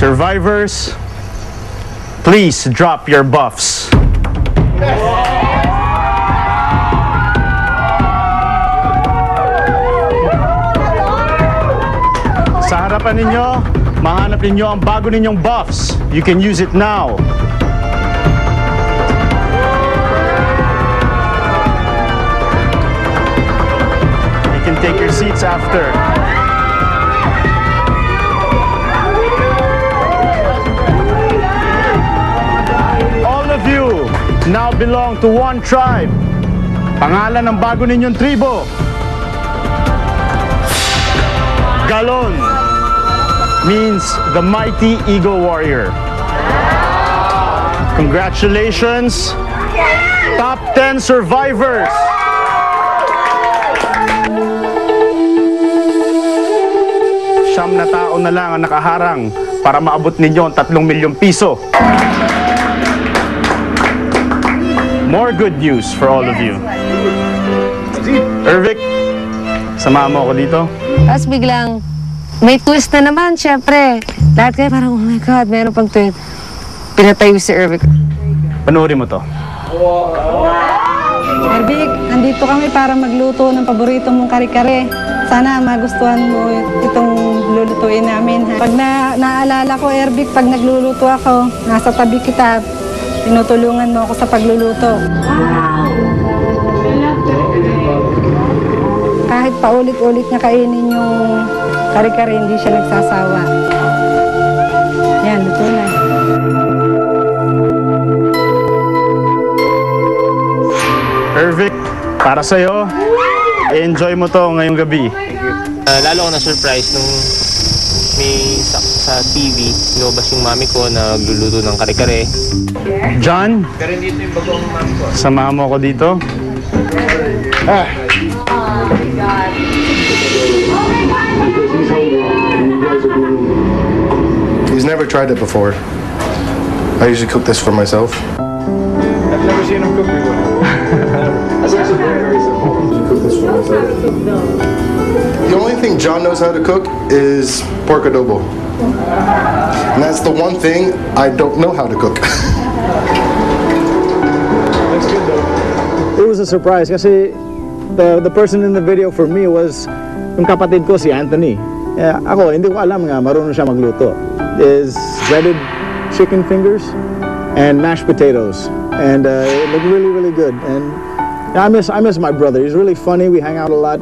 Survivors, please drop your buffs. Sa harapan ninyo, mahanap ninyo ang bago ninyong buffs. You can use it now. You can take your seats after. All of you now belong to one tribe. Pangalan ng bago ninyong tribo, Galon, means the mighty eagle warrior. Congratulations, top 10 survivors. Siyam na tao na lang ang nakaharang para maabot ninyo ang 3 milyong piso. More good news for all of you. Ervic, samahan mo ako dito. Tapos biglang, may twist na naman, syempre. Lahat kayo parang, oh my God, meron pang twist. Pinatayo si Ervic. Panoorin mo to. Ervic, nandito kami para magluto ng paborito mong kare-kare. Sana magustuhan mo itong lulutuin namin. Pag naalala ko, Ervic, pag nagluluto ako, nasa tabi kita, tinutulungan mo ako sa pagluluto. Kahit paulit-ulit na kainin yung kare-kare, hindi siya nagsasawa. Yan, luto na. Ervic, para sa'yo, enjoy mo to ngayong gabi. Lalo ako na-surprise nung may sa TV, inubas yung mami ko na nagluluto ng kare-kare. John, Pero hindi ito yung bagong mami ko. samahan mo ako dito. He's never tried it before. I usually cook this for myself. I've never seen him cook before. It's actually very simple. I usually cook this for myself. The only thing John knows how to cook is pork adobo. And that's the one thing I don't know how to cook. That's good though. It was a surprise kasi the person in the video for me was yung kapatid ko si Anthony. Ako, hindi ko alam nga marunong siya magluto. Is breaded chicken fingers and mashed potatoes. And it looked really, really good. And I miss my brother. He's really funny. We hang out a lot.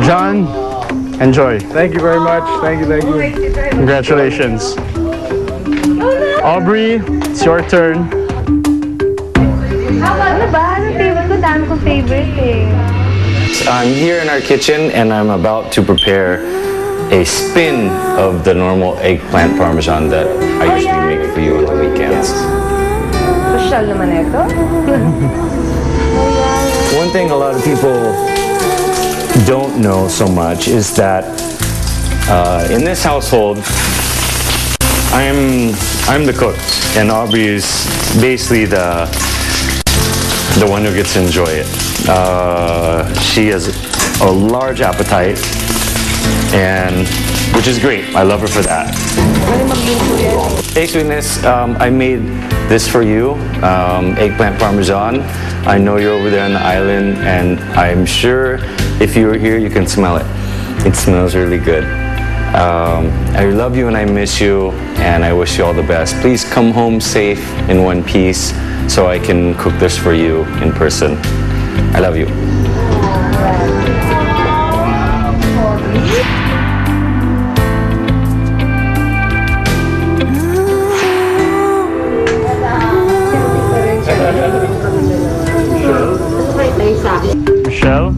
John, enjoy. Thank you very much. Thank you. Congratulations. Aubrey, it's your turn. Ano ba? Anong favorite ko? Dami kong favorite eh. I'm here in our kitchen and I'm about to prepare a spin of the normal eggplant parmesan that I usually make for you on the weekends. Social naman ito. One thing a lot of people don't know so much is that in this household, I'm the cook and Aubrey is basically the one who gets to enjoy it. She has a large appetite, and which is great. I love her for that. Hey, sweetness, I made this for you, eggplant parmesan. I know you're over there on the island, and I'm sure if you were here, you can smell it. It smells really good. I love you and I miss you, and I wish you all the best. Please come home safe in one piece so I can cook this for you in person. I love you. Michelle?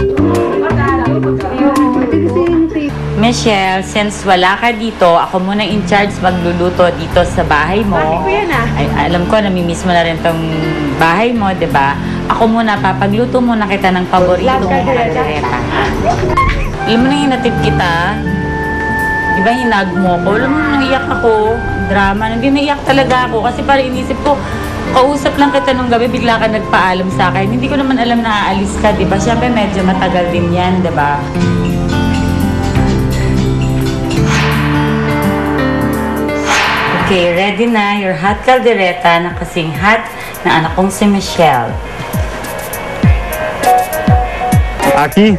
Michelle, since wala ka dito, ako muna in charge magluluto dito sa bahay mo. Ay, alam ko, namimiss mo na rin tong bahay mo, di ba? Ako muna, papagluto muna kita ng paborito mong kaldereta. Alam mo na hinatid kita? Di ba hinag mo ko? Alam mo, naiyak ako. Drama. Hindi naiyak talaga ako kasi parang inisip ko, kausap lang kita nung gabi, bigla ka nagpaalam sa akin. Hindi ko naman alam na aalis ka, di ba? Siyempre medyo matagal din yan, di ba? Okay, ready na your hot caldereta na kasing hot na anak kong si Michelle. Aki.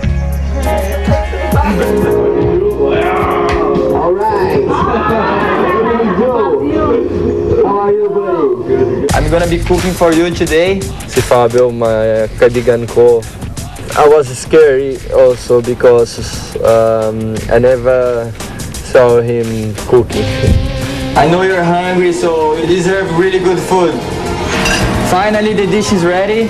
I'm gonna be cooking for you today. Si Fabio, kaibigan ko. I was scared also because I never saw him cooking. I know you're hungry, so you deserve really good food. Finally, the dish is ready.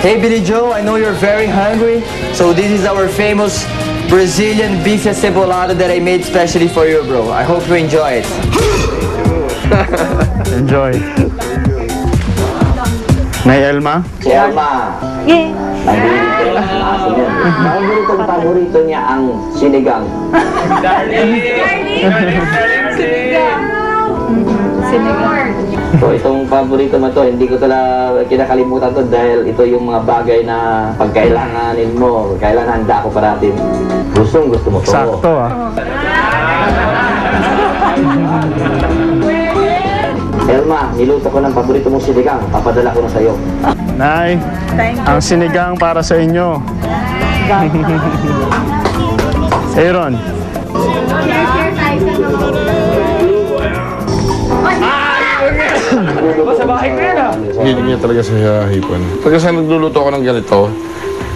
Hey, Billy Joe, I know you're very hungry, so this is our famous Brazilian beef acebolado that I made specially for you, bro. I hope you enjoy it. Enjoy. Nay Elma? Si Elma. Paborito ng paborito niya ang sinigang. Sinigang. So itong paborito mo to, hindi ko talaga kinakalimutan to dahil ito yung mga bagay na pagkailanganin mo, kailangan handa ko parating. Gusto mo to. Sakto ah. Elma, niluto ko ng paborito mong sinigang. Papadala ko na sa'yo. Nay, ang sinigang para sa inyo. Aaron. Sa bahay ko yan ah. Hindi niya talaga sa hipon. Pag kasi nagluluto ako ng ganito,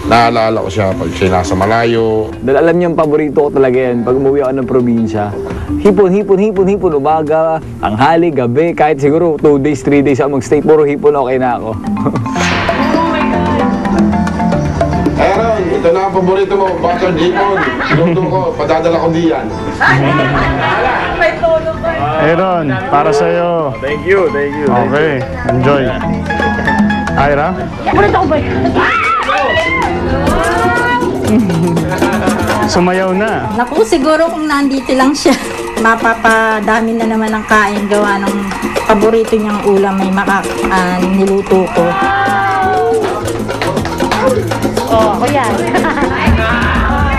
naalala ko siya pag siya nasa malayo. Dahil alam niyo ang paborito ko talaga yan pag umuwi ako ng probinsya. Hipon, umaga, tanghali, gabi, kahit siguro 2 days, 3 days ako mag-stay, puro hipon okay na ako. Aaron, ito na ang paborito mo, buttered hipon. Luto ko, padadala ko diyan. Aaron, para sa'yo. Thank you. Okay, enjoy. Ira? Sumayaw na. Naku, siguro kung nandito lang siya, mapapadami na naman ang kain gawa ng paborito niyang ulam may niluto ko. Oh, ako yan.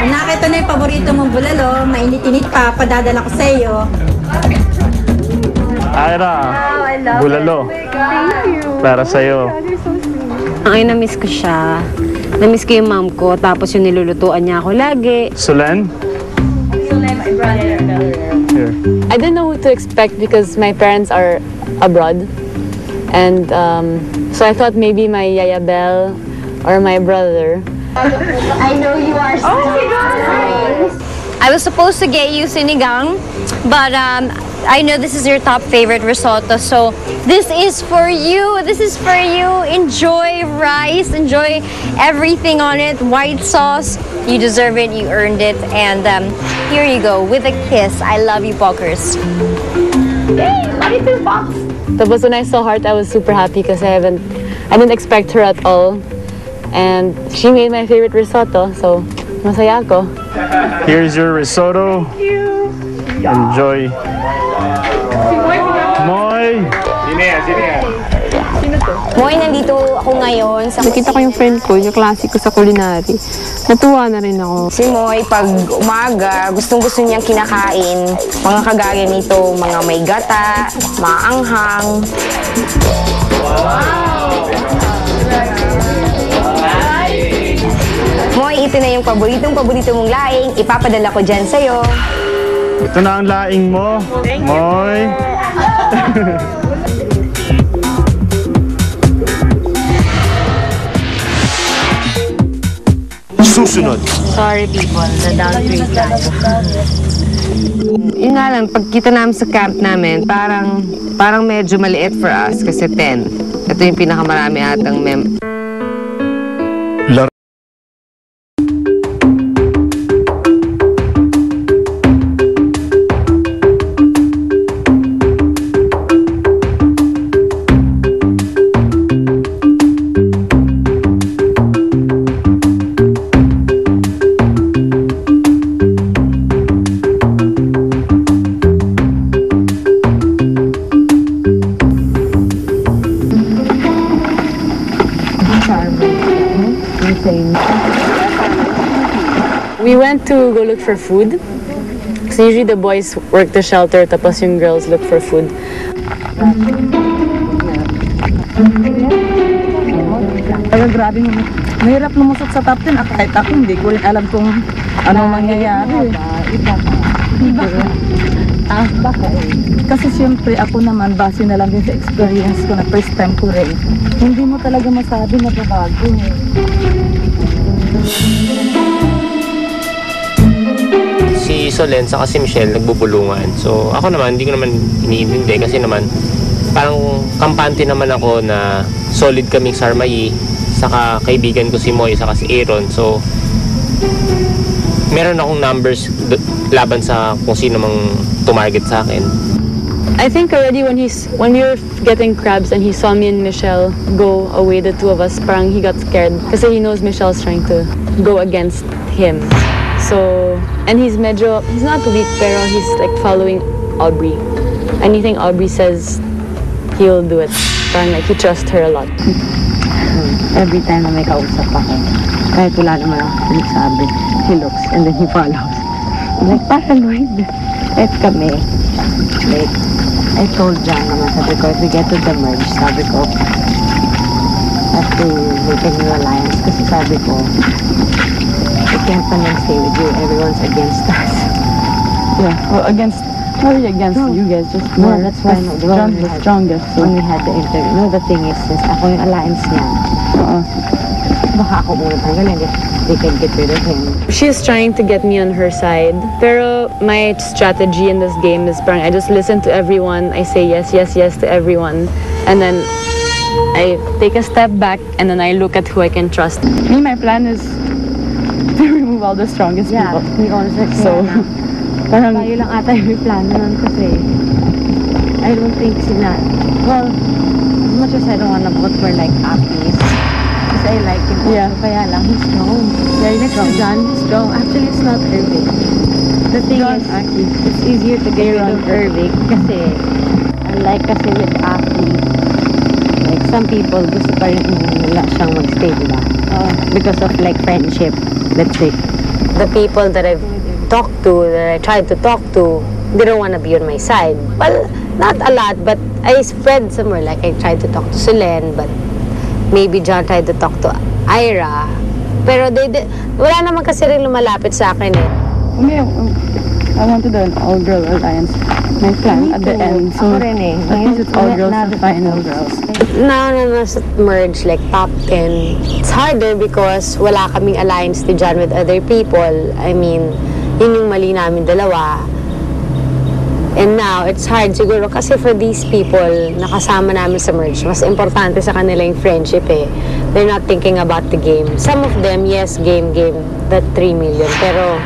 Anak, ito na yung paborito mong bulalo, mainit-init pa, padadala ko sa iyo. Ira, bulalo. Para sa'yo. Ay, na-miss ko siya. Na-miss ko yung mom ko, tapos yung nilulutuan niya ako lagi. Sulen? My brother. Here. I didn't know what to expect because my parents are abroad. And so I thought maybe my Yaya Belle or my brother. I know you are so nice. I was supposed to get you sinigang, but I know this is your top favorite risotto, so this is for you. This is for you. Enjoy rice, enjoy everything on it. White sauce, you deserve it, you earned it. And here you go, with a kiss. I love you, Pokers. Yay! Love you too, Fox. Tapos when I saw Heart, I was super happy because I didn't expect her at all. And she made my favorite risotto, so masaya ako. Here's your risotto. Thank you. Enjoy. Moy! Sino to? Moy, nandito ako ngayon sa Nakita ko yung friend ko, yung klase ko sa culinary. Natuwa na rin ako. Si Moy, pag umaga, gustong-gusto niyang kinakain. Mga kagaya nito, mga may gata, maanghang. Moy, ito na yung paborito mong laing. Ipapadala ko dyan sa'yo. Ito na ang laing mo, Moy. Susunod. Sorry people, na-downgrade tayo. Yun nga lang, pagkita namin sa camp namin, parang medyo maliit for us kasi 10. Ito yung pinakamarami atang We went to go look for food. So usually the boys work the shelter, tapos yung girls look for food. Kaya grabe mo. Mahirap lumusot sa top 10 at kahit ako hindi ko rin alam kung anong mangyayari. Iba ka. Baka kasi siyempre ako naman base na lang din sa experience ko na first time ko rin. Hindi mo talaga masabi na babago. Si Solen saka si Michelle nagbubulungan. So ako naman, hindi ko naman iniintindi kasi naman parang kampante naman ako na solid kaming Sarmayi, saka kaibigan ko si Moy, saka si Aaron. So meron akong numbers laban sa kung sino mang tumarget sa akin. I think already when we were getting crabs and he saw me and Michelle go away, the two of us, parang he got scared kasi he knows Michelle's trying to go against him. So, and he's not weak pero he's like following Aubrey. Anything Aubrey says, he'll do it. Parang like he trusts her a lot. Every time na may kausap ako, kahit wala naman ako sinasabi, he looks and then he follows. I'm like, paranoid. Kahit kami, like, I told John naman, sabi ko, if we get to the merge, sabi ko, have to make a new alliance. Kasi sabi ko, we can't stay with you. Everyone's against us. Yeah, well, not really against you guys, just more. No, that's why John's the strongest. So. When we had the interview, no, the thing is, since ako yung alliance niya, baka ako muna tanggalin. They can get rid of him. She's trying to get me on her side. Pero my strategy in this game is parang I just listen to everyone. I say yes, yes, yes to everyone. And then I take a step back and then I look at who I can trust. Me, my plan is to remove all the strongest people. Yeah, we also so, parang tayo lang ata yung plan nun kasi I don't think sila, well, as much as I don't wanna vote for like Apis, because I like him also, kaya lang, he's strong. Yeah, next to John, he's strong. Actually, it's not Irving. The thing is, it's easier to get rid of Irving kasi, unlike kasi with Aki, like some people gusto pa rin nila siyang magstay, diba? Because of like friendship, let's say. The people that I've talked to, that I tried to talk to, they don't want to be on my side. Well, not a lot, but I spread somewhere. Like I tried to talk to Solen, but maybe John tried to talk to Ira. Pero wala naman kasi rin lumalapit sa akin eh. I want to do an all-girl alliance. My plan at the end. So ako rin eh. At least it's all girls and final girls. Now na nasa merge like top 10, it's harder because wala kaming alliance ni John with other people. I mean, yun yung mali namin dalawa. And now, it's hard siguro kasi for these people nakasama namin sa merge, mas importante sa kanila yung friendship eh. They're not thinking about the game. Some of them, yes, game, that 3 million. Pero,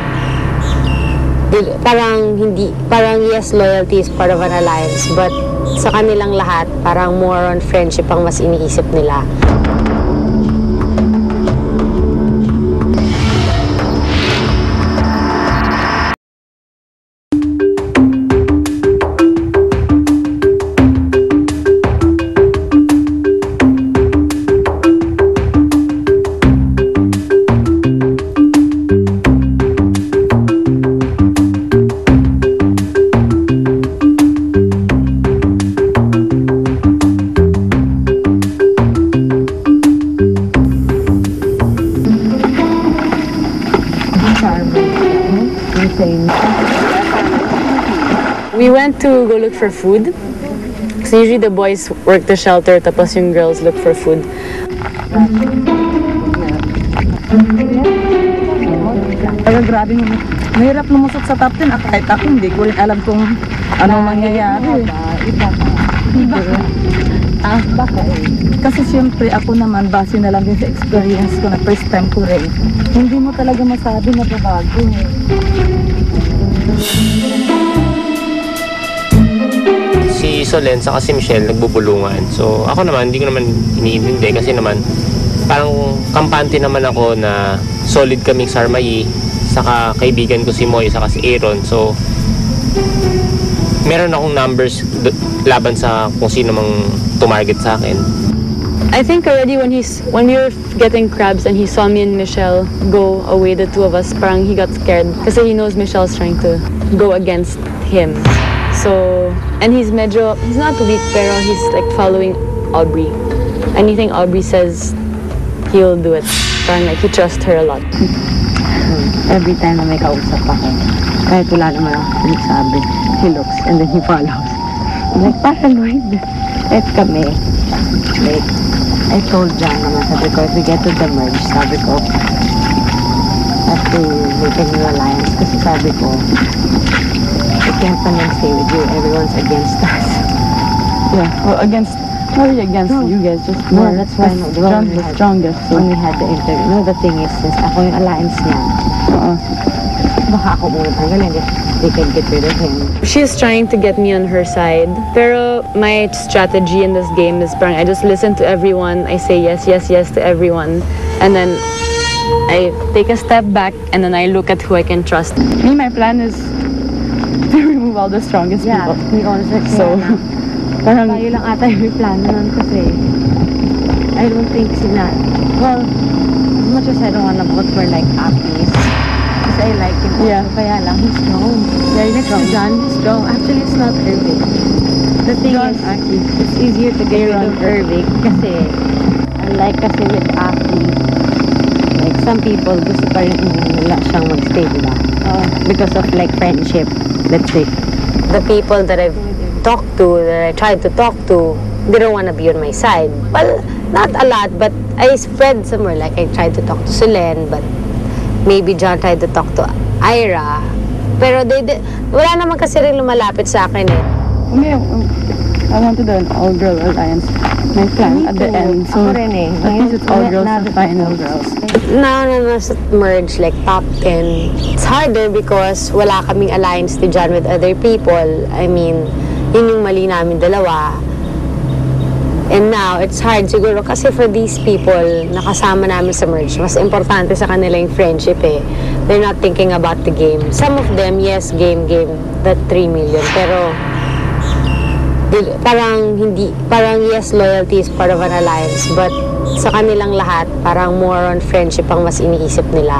parang yes, loyalty is part of an alliance. But sa kanilang lahat, parang more on friendship ang mas iniisip nila. We went to go look for food. So usually the boys work the shelter, tapos yung girls look for food. Kaya grabe mo. Mahirap lumusot sa top 10 at kahit ako hindi ko rin alam kung anong mangyayari. Iba ka. Baka kasi siyempre ako naman base na lang din sa experience ko na first time ko rin. Hindi mo talaga masabi na babago. Si Solen saka si Michelle nagbubulungan. So ako naman, hindi ko naman iniintindi kasi naman parang kampante naman ako na solid kaming Sarmayi, saka kaibigan ko si Moy, saka si Aaron. So meron akong numbers laban sa kung sino mang tumarget sa akin. I think already when we were getting crabs and he saw me and Michelle go away, the two of us, parang he got scared kasi he knows Michelle's trying to go against him. So, and he's not weak, pero he's like following Aubrey. Anything Aubrey says, he'll do it. Parang like, he trusts her a lot. Every time na may kausap ako, kahit wala naman ako nagsabi, he looks and then he follows. I'm like, paranoid. Kahit kami, like, I told John naman, sabi ko, if we get to the merge, sabi ko, have to make a new alliance. Kasi sabi ko, I can't naman stay with you. Everyone's against us. Yeah, well, not really against you guys, just more. No, that's why John's the strongest. So. When we had the interview, no, the thing is, since ako yung alliance niya, baka ako muna tanggalin if they can get rid of him. She's trying to get me on her side. Pero my strategy in this game is parang I just listen to everyone. I say yes, yes, yes to everyone. And then I take a step back and then I look at who I can trust. Me, my plan is to remove all the strongest people. We also So, parang tayo lang ata yung plano nun kasi I don't think sila, well, as much as I don't wanna vote for like Apis, kasi I like him also, kaya lang, he's strong. Next to John, he's strong. Actually, it's not Irving. The thing is, it's easier to get rid of Irving kasi, unlike kasi with Apis, like some people gusto pa rin nila siyang magstay, diba? Because of like friendship, let's say. The people that I've talked to, that I tried to talk to, they don't want to be on my side. Well, not a lot, but I spread somewhere. Like I tried to talk to Solen, but maybe John tried to talk to Ira. Pero wala naman kasi rin lumalapit sa akin eh. I want to do an all-girl alliance. My plan at the end. So, Ako rin eh. At least it's all girls and final girls. Now na nasa merge like top 10, it's harder because wala kaming alliance ni John with other people. I mean, yun yung mali namin dalawa. And now, it's hard siguro kasi for these people na kasama namin sa merge, mas importante sa kanila yung friendship eh. They're not thinking about the game. Some of them, yes, game, that 3 million. Pero, parang yes, loyalty is part of an alliance. But sa kanilang lahat, parang more on friendship ang mas iniisip nila.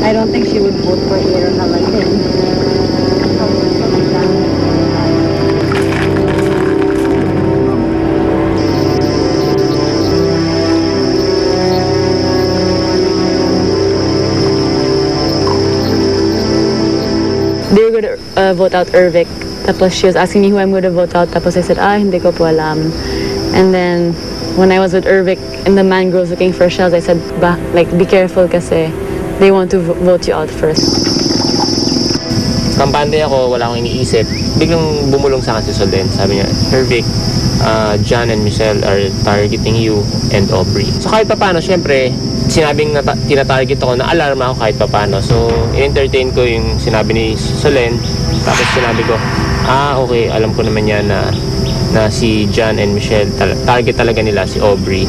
I don't think she would vote for Aaron naman din. They were going to vote out Irvik. Tapos she was asking me who I'm going to vote out. Tapos I said, hindi ko po alam. And then, when I was with Irvik and the man girls looking for shells, I said, be careful kasi they want to vote you out first. Kampante ako, wala akong iniisip. Biglang bumulong sa akin si Solen. Sabi niya, Irvik, John and Michelle are targeting you and Aubrey. So kahit papano, syempre, sinabing tinatarget ako, na-alarma ako kahit papano. So, in-entertain ko yung sinabi ni Solen. Tapos sinabi ko, okay, alam ko naman yan na si John and Michelle, target talaga nila si Aubrey.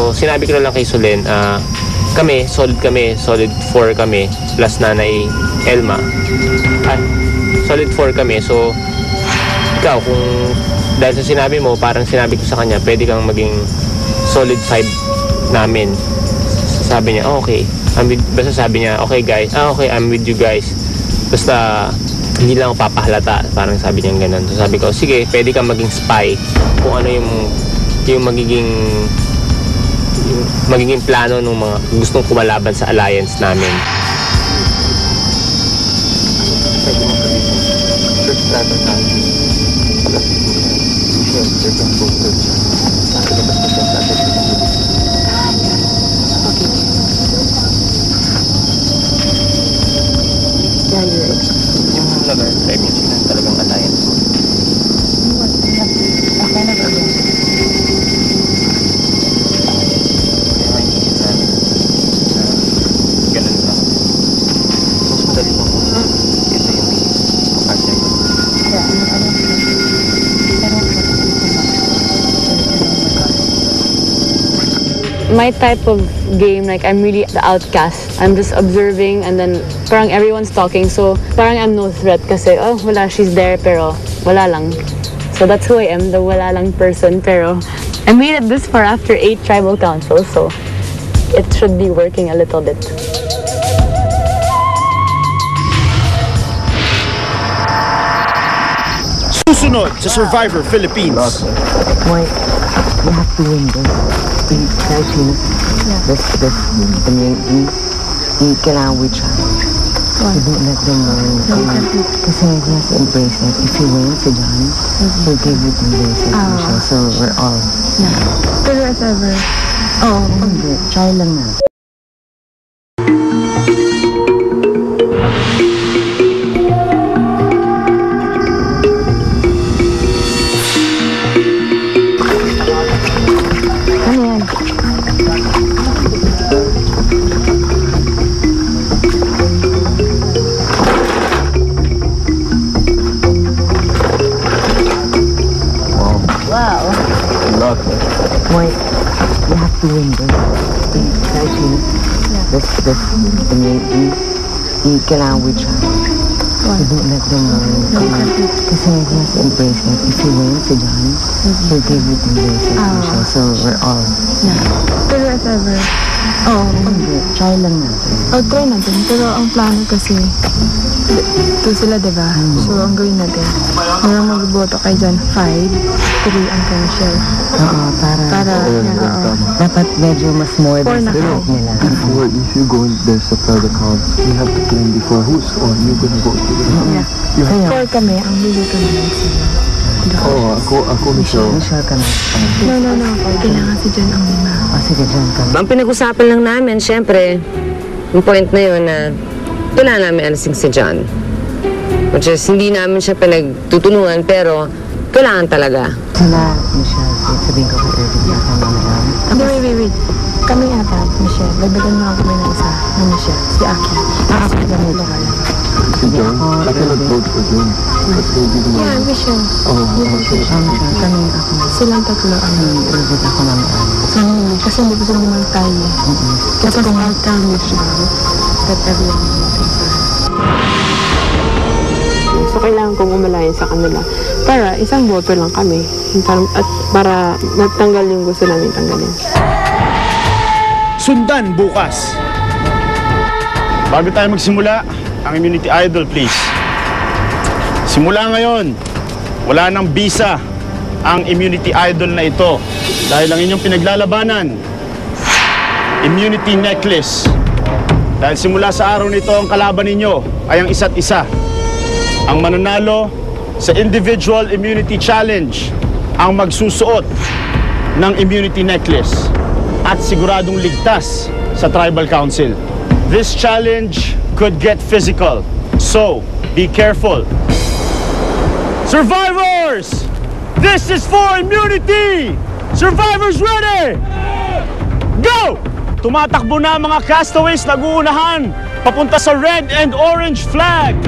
So, sinabi ko na lang kay Solen, kami, solid 4 kami, plus nanay Elma. Solid 4 kami, so, ikaw, kung dahil sa sinabi mo, parang sinabi ko sa kanya, pwede kang maging solid 5 namin. Sabi niya, okay. Basta sabi niya, okay guys, okay, I'm with you guys. Basta, hindi lang ako papahalata. Parang sabi niya ganun. So sabi ko, sige, pwede kang maging spy kung ano yung magiging plano ng mga gustong kumalaban sa alliance namin. Talagang alliance mo. Ganun lang. Mas madali mo kung ito yung partner ko. My type of game, like I'm really the outcast. I'm just observing and then parang everyone's talking, so parang I'm no threat kasi, oh, wala, she's there, pero wala lang. So that's who I am, the wala lang person, pero I made it this far after 8 tribal councils, so it should be working a little bit. Susunod sa Survivor Philippines. Wait, you have to win this. This community, kailangan we try. You don't let them win. Kasi just embrace it. If you win si John, he'll give you the basic Michelle. So we're all. Pero as ever. Hindi. Try lang na. Wait, you have to win this. This community, kailangan we try. You don't let them win. Kasi just embrace it. If you win si John, he'll give you the basic Michelle. So we're all. Pero as ever. Hindi. Try lang natin. Try natin. Pero ang plano kasi, ito sila, diba? So, ang gawin natin, mayroong magboto kay John 5, 3 ang kay Michelle. Dapat medyo mas more than nila. Before, if you go in there's a third account, you have to plan before who's on, you're gonna go to the 4 kami, ang luluto namin si John. Ako Michelle. Michelle ka na. No. Kailangan si John ang 5. Sige, John ka. Ang pinag-usapan lang namin, syempre, yung point na yun na kailangan namin alisin si John. Which is, hindi namin siya pinagtutulungan, pero kailangan talaga. Sila, Michelle, sabihin ko kay Irving na kami na lang. Wait. Kami ata, Michelle. Dagdagan mo kami ng isa na Michelle. Si Aki. Ako dyan mo lang. Si John? I cannot vote for John. Yeah, Michelle. Kami ako. Silang tatlo. Irving ako naman. Kasi hindi ko sila naman tayo. Kasi kung I'll tell Michelle that everyone is voting for her. So, kailangan kong umalayan sa kanila. Para isang boto lang kami. At para matanggal yung gusto namin tanggalin. Sundan bukas. Bago tayo magsimula, ang Immunity Idol, please. Simula ngayon, wala nang bisa ang Immunity Idol na ito. Dahil ang inyong pinaglalabanan, Immunity Necklace. Dahil simula sa araw nito, ang kalaban ninyo ay ang isa't isa. Ang mananalo sa Individual Immunity Challenge ang magsusuot ng Immunity Necklace at siguradong ligtas sa Tribal Council. This challenge could get physical, so be careful. Survivors! This is for immunity! Survivors ready! Go! Tumatakbo na mga castaways, nag-uunahan papunta sa red and orange flag.